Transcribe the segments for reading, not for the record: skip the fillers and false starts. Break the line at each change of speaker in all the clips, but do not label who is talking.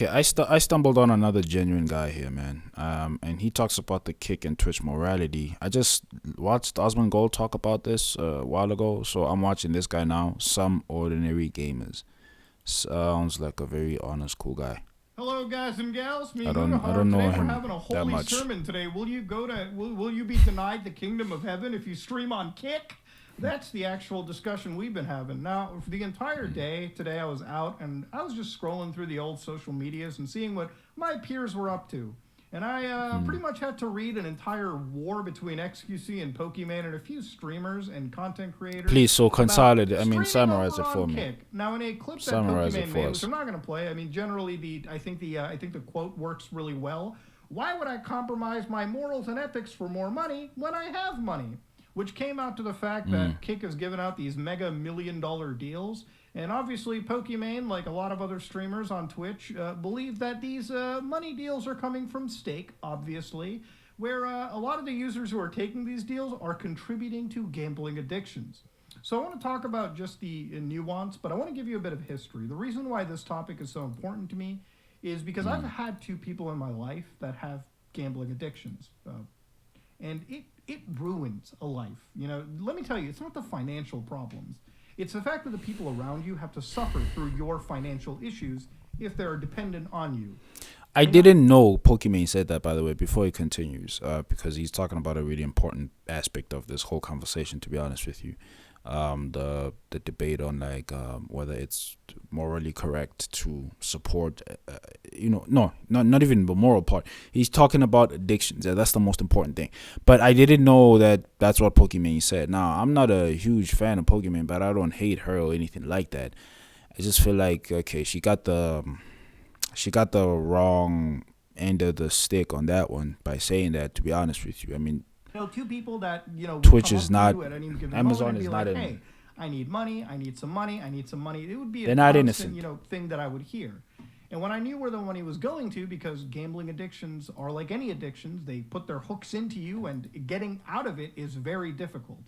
Yeah, I stumbled on another genuine guy here, man. And he talks about the kick and Twitch morality. I just watched Osmond Gold talk about this a while ago, so I'm watching this guy now. Some ordinary gamers sounds like a very honest, cool guy.
Hello, guys and gals. Me,
I
Munahar.
don't know
Today we're
him
having a
that
holy
much.
sermon. Today, will you be denied the kingdom of heaven if you stream on Kick? That's the actual discussion we've been having. Now, for the entire day today, I was out and I was just scrolling through the old social medias and seeing what my peers were up to. And I pretty much had to read an entire war between XQC and Pokimane and a few streamers and content creators
Please, so
about
consolidate. I mean,
streaming
summarize
over
it for
on
me.
Kick. Now, in a clip that
Summarize it
Pokimane
for
made, which
us.
I'm not going to play, I mean, generally I think the quote works really well. Why would I compromise my morals and ethics for more money when I have money? Which came out to the fact that Kick has given out these mega $1 million deals. And obviously, Pokimane, like a lot of other streamers on Twitch, believe that these money deals are coming from stake, obviously, where a lot of the users who are taking these deals are contributing to gambling addictions. So I want to talk about just the nuance, but I want to give you a bit of history. The reason why this topic is so important to me is because I've had two people in my life that have gambling addictions. And it ruins a life. You know, let me tell you, it's not the financial problems. It's the fact that the people around you have to suffer through your financial issues if they're dependent on you.
I didn't know Pokimane said that, by the way, before he continues, because he's talking about a really important aspect of this whole conversation, to be honest with you. The debate on like whether it's morally correct to support, no, not even the moral part. He's talking about addictions. That's the most important thing. But I didn't know that that's what Pokimane said. Now, I'm not a huge fan of Pokimane, but I don't hate her or anything like that. I just feel like, okay, she got the wrong end of the stick on that one by saying that, to be honest with you. I mean,
Two people that would
Twitch
come
is
up to
not,
you at any given
Amazon
moment and
is
be
not
like,
in,
"Hey, I need money. I need some money. I need some money." It would be
they're
a
not
constant,
innocent.
thing that I would hear. And when I knew where the money was going to, because gambling addictions are like any addictions, they put their hooks into you, and getting out of it is very difficult.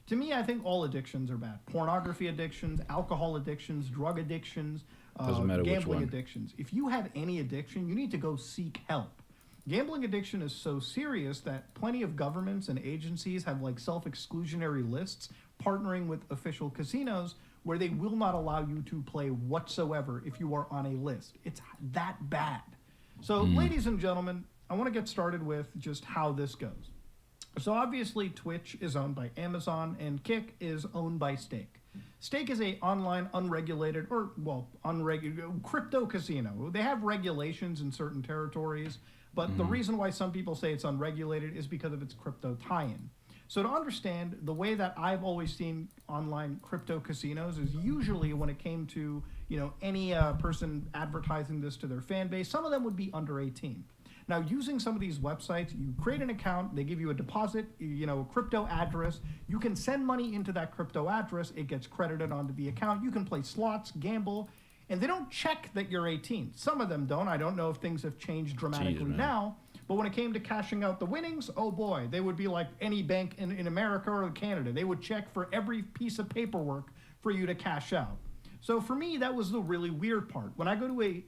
To me, I think all addictions are bad. Pornography addictions, alcohol addictions, drug addictions,
Doesn't matter which
gambling
one.
addictions. If you have any addiction, you need to go seek help. Gambling addiction is so serious that plenty of governments and agencies have like self-exclusionary lists partnering with official casinos where they will not allow you to play whatsoever if you are on a list. It's that bad. So, ladies and gentlemen, I want to get started with just how this goes. So obviously Twitch is owned by Amazon and Kick is owned by Stake. Stake is a online unregulated unregulated crypto casino. They have regulations in certain territories, but the reason why some people say it's unregulated is because of its crypto tie-in. So to understand, the way that I've always seen online crypto casinos is usually when it came to, any person advertising this to their fan base, some of them would be under 18. Now, using some of these websites, you create an account, they give you a deposit, a crypto address. You can send money into that crypto address, it gets credited onto the account. You can play slots, gamble, and they don't check that you're 18. Some of them don't. I don't know if things have changed dramatically
man.
now. But when it came to cashing out the winnings, oh boy, they would be like any bank in America or Canada. They would check for every piece of paperwork for you to cash out. So for me, that was the really weird part. When I go to a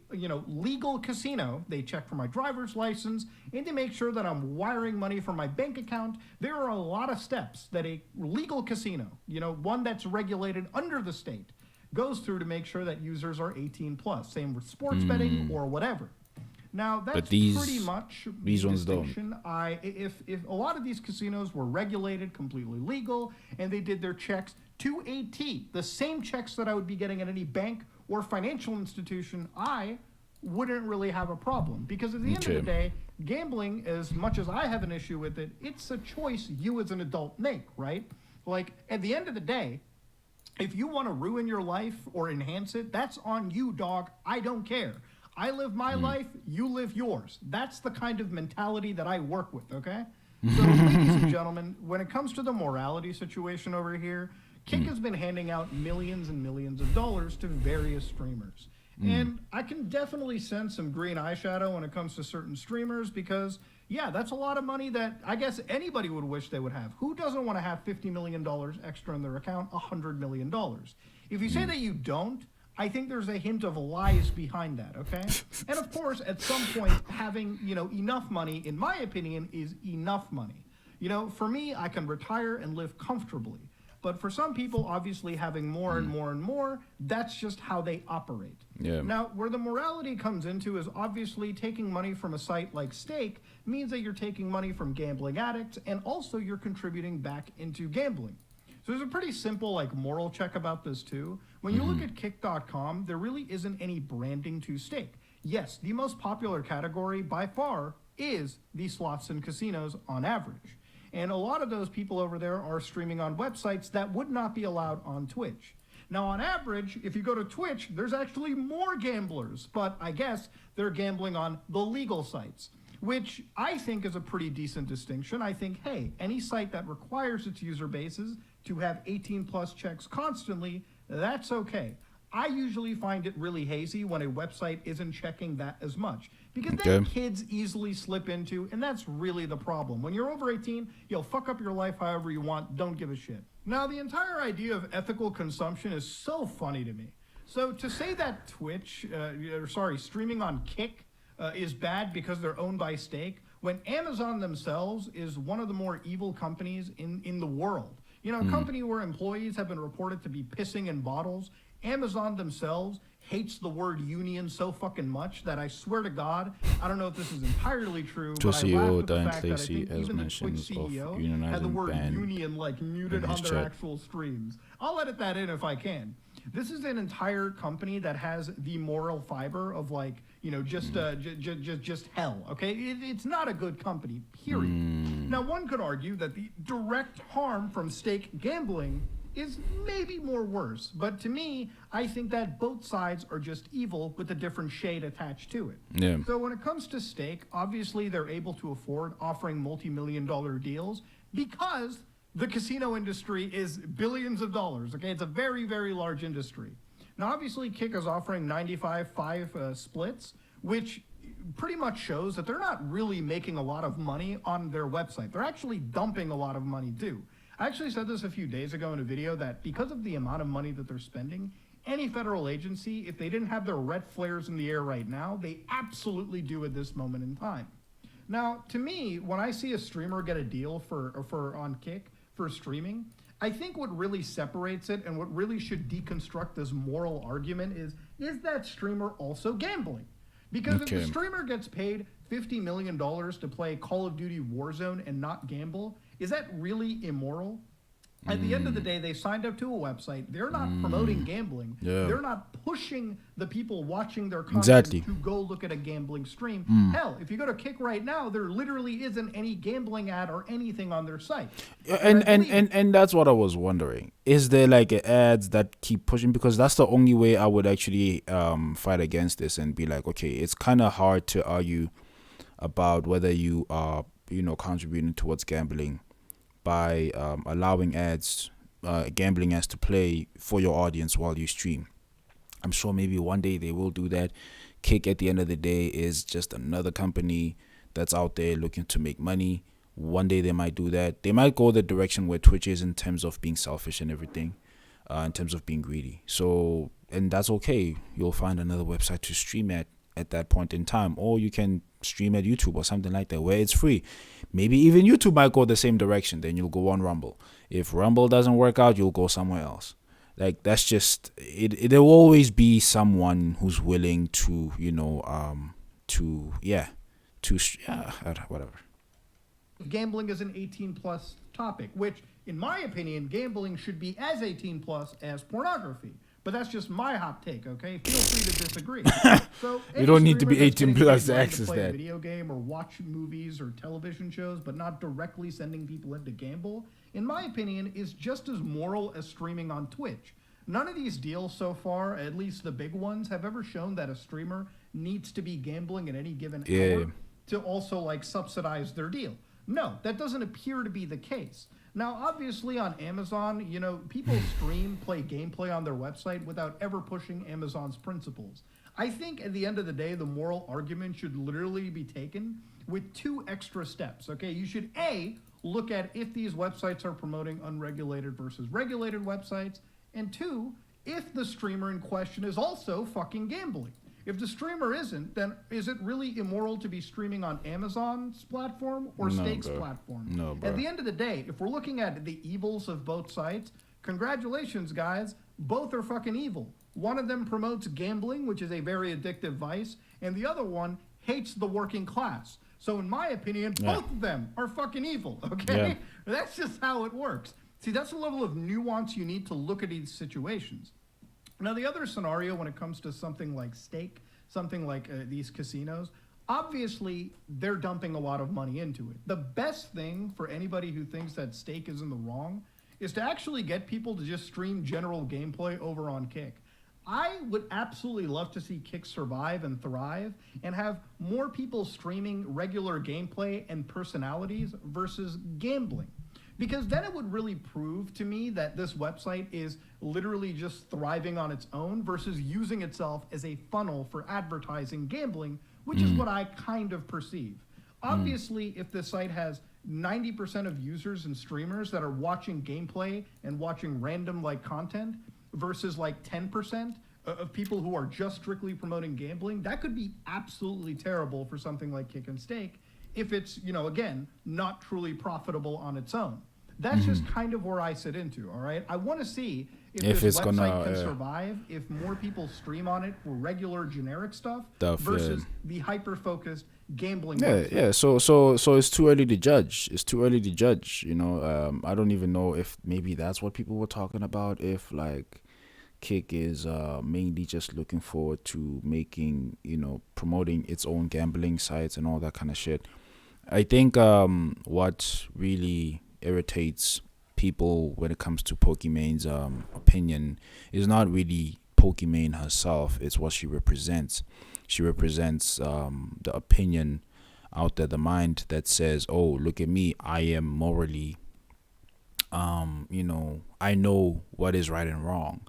legal casino, they check for my driver's license and they make sure that I'm wiring money from my bank account. There are a lot of steps that a legal casino, one that's regulated under the state, goes through to make sure that users are 18 plus. Same with sports betting or whatever. Now that's
But these-
pretty much
these
the
ones don't.
distinction. If a lot of these casinos were regulated, completely legal, and they did their checks to a T, the same checks that I would be getting at any bank or financial institution, I wouldn't really have a problem. Because at the end of the day, gambling, as much as I have an issue with it, it's a choice you as an adult make, right? Like at the end of the day, if you want to ruin your life or enhance it, that's on you, dog. I don't care. I live my life, you live yours. That's the kind of mentality that I work with, okay? So, ladies and gentlemen, when it comes to the morality situation over here, Kick has been handing out millions and millions of dollars to various streamers. And I can definitely sense some green eyeshadow when it comes to certain streamers because, yeah, that's a lot of money that I guess anybody would wish they would have. Who doesn't want to have $50 million extra in their account, $100 million? If you say that you don't, I think there's a hint of lies behind that, okay? And of course, at some point, having, enough money, in my opinion, is enough money. For me, I can retire and live comfortably. But for some people, obviously, having more and more and more, that's just how they operate.
Yeah.
Now, where the morality comes into is obviously taking money from a site like Stake means that you're taking money from gambling addicts, and also you're contributing back into gambling. So there's a pretty simple moral check about this too. When you look at Kick.com, there really isn't any branding to Stake. Yes, the most popular category by far is the slots and casinos on average. And a lot of those people over there are streaming on websites that would not be allowed on Twitch. Now, on average, if you go to Twitch, there's actually more gamblers, but I guess they're gambling on the legal sites, which I think is a pretty decent distinction. I think, hey, any site that requires its user bases to have 18 plus checks constantly, that's okay. I usually find it really hazy when a website isn't checking that as much, because then kids easily slip into, and that's really the problem. When you're over 18, you'll fuck up your life however you want, don't give a shit. Now, the entire idea of ethical consumption is so funny to me. So to say that streaming on Kick is bad because they're owned by Stake, when Amazon themselves is one of the more evil companies in the world. A company where employees have been reported to be pissing in bottles. Amazon themselves hates the word union so fucking much that I swear to God, I don't know if this is entirely true, but I laugh at the fact that I think even the Twitch CEO had the word union muted on their actual streams. I'll edit that in if I can. This is an entire company that has the moral fiber of just hell. Okay, it's not a good company. Period. Now, one could argue that the direct harm from Stake gambling is maybe more worse, but to me, I think that both sides are just evil with a different shade attached to it.
Yeah.
So when it comes to Stake, obviously they're able to afford offering multi-million-dollar deals because the casino industry is billions of dollars. Okay, it's a very, very large industry. Now, obviously, Kick is offering 95-5 splits, which pretty much shows that they're not really making a lot of money on their website. They're actually dumping a lot of money too. I actually said this a few days ago in a video that because of the amount of money that they're spending, any federal agency, if they didn't have their red flares in the air right now, they absolutely do at this moment in time. Now, to me, when I see a streamer get a deal for on Kick for streaming, I think what really separates it and what really should deconstruct this moral argument is that streamer also gambling? Because if the streamer gets paid $50 million to play Call of Duty Warzone and not gamble, is that really immoral? At the end of the day, they signed up to a website. They're not promoting gambling.
Yeah.
They're not pushing the people watching their content to go look at a gambling stream. Hell, if you go to Kick right now, there literally isn't any gambling ad or anything on their site.
And that's what I was wondering. Is there ads that keep pushing? Because that's the only way I would actually fight against this and be like, okay, it's kind of hard to argue about whether you are, contributing towards gambling by allowing ads, gambling ads to play for your audience while you stream. I'm sure maybe one day they will do that. Kick, at the end of the day, is just another company that's out there looking to make money. One day they might do that. They might go the direction where Twitch is in terms of being selfish and everything, in terms of being greedy. So, and that's okay. You'll find another website to stream at that point in time, or you can stream at YouTube or something like that where it's free. Maybe even YouTube might go the same direction. Then you'll go on Rumble. If Rumble doesn't work out, you'll go somewhere else. That's just it. There will always be someone who's willing to whatever.
Gambling is an 18 plus topic, which in my opinion, gambling should be as 18 plus as pornography. But that's just my hot take, okay? Feel free to disagree. So
you don't need to be 18 plus to access
play
that.
A video game or watch movies or television shows, but not directly sending people in to gamble, in my opinion, is just as moral as streaming on Twitch. None of these deals so far, at least the big ones, have ever shown that a streamer needs to be gambling at any given hour to also subsidize their deal. No, that doesn't appear to be the case. Now, obviously on Amazon, people play gameplay on their website without ever pushing Amazon's principles. I think at the end of the day, the moral argument should literally be taken with two extra steps, okay? You should, A, look at if these websites are promoting unregulated versus regulated websites, and two, if the streamer in question is also fucking gambling. If the streamer isn't, then is it really immoral to be streaming on Amazon's platform or
No,
Stake's
bro.
platform?
No, bro.
At the end of the day, if we're looking at the evils of both sides, congratulations, guys. Both are fucking evil. One of them promotes gambling, which is a very addictive vice, and the other one hates the working class. So, in my opinion,
Yeah.
both of them are fucking evil, okay?
Yeah.
That's just how it works. See, that's the level of nuance you need to look at these situations. Now, the other scenario when it comes to something like Stake, something like these casinos, obviously they're dumping a lot of money into it. The best thing for anybody who thinks that Stake is in the wrong is to actually get people to just stream general gameplay over on Kick. I would absolutely love to see Kick survive and thrive and have more people streaming regular gameplay and personalities versus gambling. Because then it would really prove to me that this website is literally just thriving on its own versus using itself as a funnel for advertising gambling, which is what I kind of perceive. Obviously, if the site has 90% of users and streamers that are watching gameplay and watching random like content versus like 10% of people who are just strictly promoting gambling, that could be absolutely terrible for something like Kick and Stake if it's, again, not truly profitable on its own. That's just kind of where I sit into, all right? I want to see if this
it's
website can
yeah.
survive, if more people stream on it for regular generic stuff
Yeah.
versus the hyper-focused gambling
Yeah,
website.
yeah. So it's too early to judge. It's too early to judge. I don't even know if maybe that's what people were talking about. If like Kick is mainly just looking forward to making, promoting its own gambling sites and all that kind of shit. I think what really irritates people when it comes to Pokémon's opinion is not really Pokimane herself, it's what she represents. She represents the opinion out there, the mind that says, oh, look at me, I am morally, I know what is right and wrong.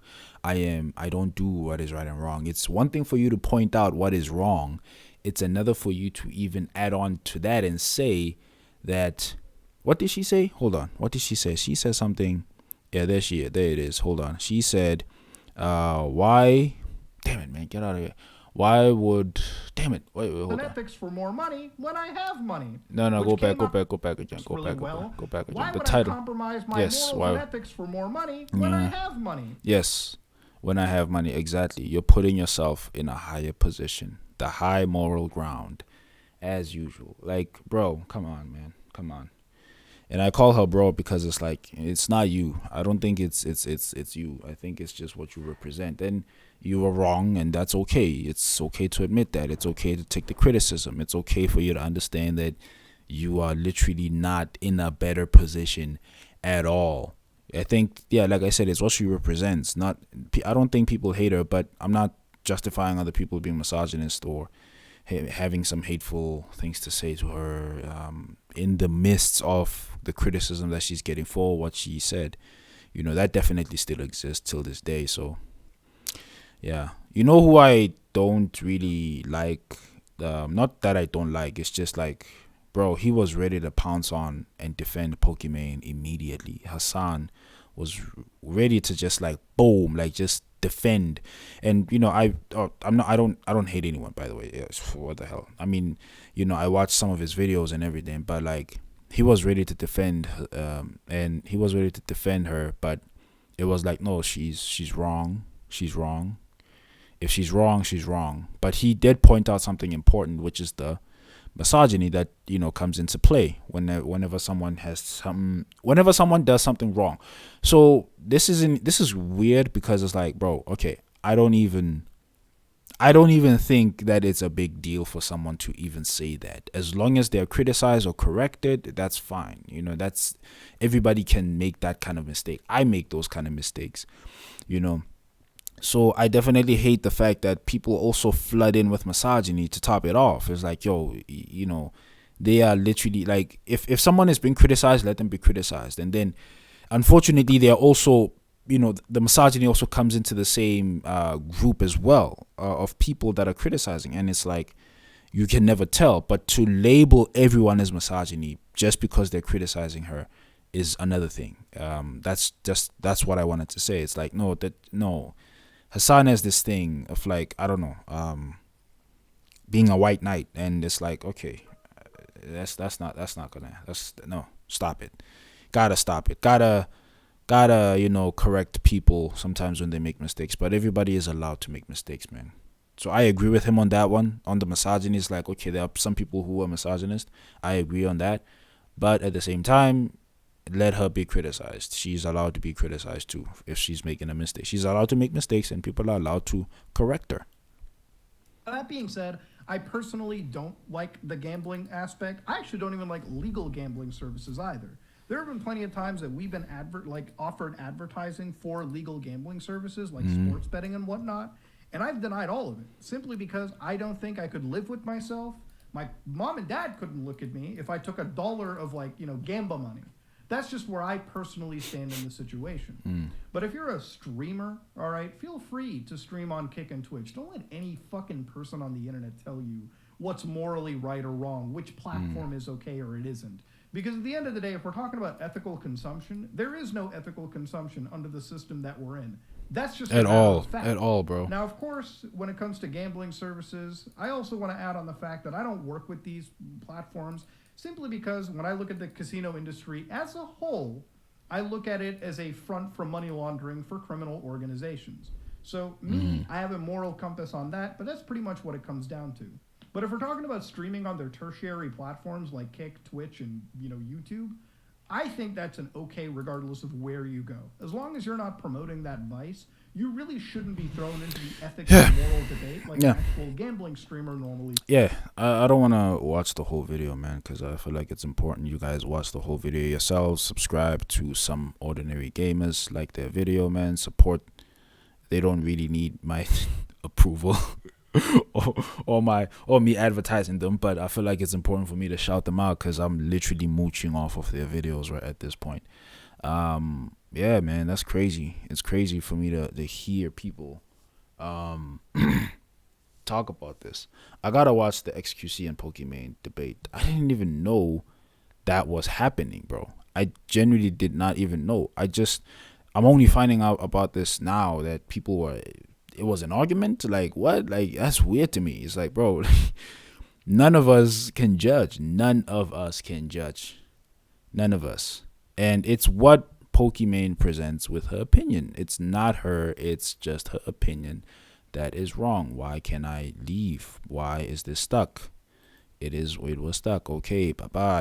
I don't do what is right and wrong. It's one thing for you to point out what is wrong. It's another for you to even add on to that and say that, what did she say? Hold on. What did she say? She said something. Yeah, there it is. Hold on. She said, why, damn it, man, get out of here. Why would, damn it, wait, hold on.
Ethics for more money when I have money.
No,
which
go
came
back
up
again. Go
really
back
well.
again.
Why
The
would
title.
I compromise my
Yes,
morals and
why-
ethics for more money when I have money?
Yes, when I have money, exactly. You're putting yourself in a higher position, the high moral ground, as usual. Like, bro, come on, man, come on. And I call her bro because it's like, it's not you. I don't think it's you. I think it's just what you represent. And you are wrong, and that's okay. It's okay to admit that. It's okay to take the criticism. It's okay for you to understand that you are literally not in a better position at all. I think, yeah, like I said, it's what she represents. Not, I don't think people hate her, but I'm not justifying other people being misogynist or having some hateful things to say to her in the midst of the criticism that she's getting for what she said. That definitely still exists till this day. So, yeah. Who I don't really like? Not that I don't like. It's just like, bro, he was ready to pounce on and defend Pokimane immediately. Hassan was ready to just like boom, like just defend. And I don't hate anyone, by the way. Yes, what the hell? I mean, I watched some of his videos and everything, but like he was ready to defend, and he was ready to defend her, but it was like, no, she's wrong. She's wrong. If she's wrong, she's wrong. But he did point out something important, which is the misogyny that comes into play whenever someone does something wrong. So this is weird because it's like, bro, okay, I don't even think that it's a big deal for someone to even say that. As long as they're criticized or corrected, that's fine. That's, everybody can make that kind of mistake. I make those kind of mistakes. So I definitely hate the fact that people also flood in with misogyny to top it off. It's like, yo, they are literally like, if someone is being criticized, let them be criticized. And then, unfortunately, they are also, the misogyny also comes into the same group as well of people that are criticizing. And it's like, you can never tell. But to label everyone as misogyny just because they're criticizing her is another thing. That's what I wanted to say. It's like no, Hassan has this thing of like, I don't know, being a white knight, and it's like, okay, that's not gonna, that's no, stop it, gotta stop it, gotta correct people sometimes when they make mistakes, but everybody is allowed to make mistakes, man. So I agree with him on that one. On the misogyny, it's like, okay, there are some people who are misogynist. I agree on that, but at the same time, let her be criticized. She's allowed to be criticized too. If she's making a mistake, she's allowed to make mistakes, and people are allowed to correct her.
That being said, I personally don't like the gambling aspect. I actually don't even like legal gambling services either. There have been plenty of times that we've been offered advertising for legal gambling services like sports betting and whatnot, and I've denied all of it simply because I don't think I could live with myself. My mom and dad couldn't look at me if I took $1 of Gamba money. That's just where I personally stand in the situation. But if you're a streamer, all right, feel free to stream on Kick and Twitch. Don't let any fucking person on the internet tell you what's morally right or wrong, which platform is okay or it isn't. Because at the end of the day, if we're talking about ethical consumption, there is no ethical consumption under the system that we're in. That's just
At all, bro.
Now, of course, when it comes to gambling services, I also want to add on the fact that I don't work with these platforms simply because when I look at the casino industry as a whole, I look at it as a front for money laundering for criminal organizations. So I have a moral compass on that, but that's pretty much what it comes down to. But if we're talking about streaming on their tertiary platforms like Kick, Twitch, and YouTube, I think that's an okay regardless of where you go. As long as you're not promoting that vice, you really shouldn't be thrown into the ethics and moral debate like an actual gambling streamer normally.
Yeah, I don't want to watch the whole video, man, because I feel like it's important you guys watch the whole video yourselves. Subscribe to Some Ordinary Gamers, like their video, man. Support. They don't really need my approval or me advertising them, but I feel like it's important for me to shout them out because I'm literally mooching off of their videos right at this point. Yeah, man, that's crazy. It's crazy for me to hear people talk about this. I gotta watch the XQC and Pokimane debate. I didn't even know that was happening, bro. I genuinely did not even know. I'm only finding out about this now that it was an argument. Like, what? Like, that's weird to me. It's like, bro, none of us can judge. None of us. And it's what Pokimane presents with her opinion. It's not her. It's just her opinion that is wrong. Why can I leave? Why is this stuck? It was stuck. Okay, bye-bye.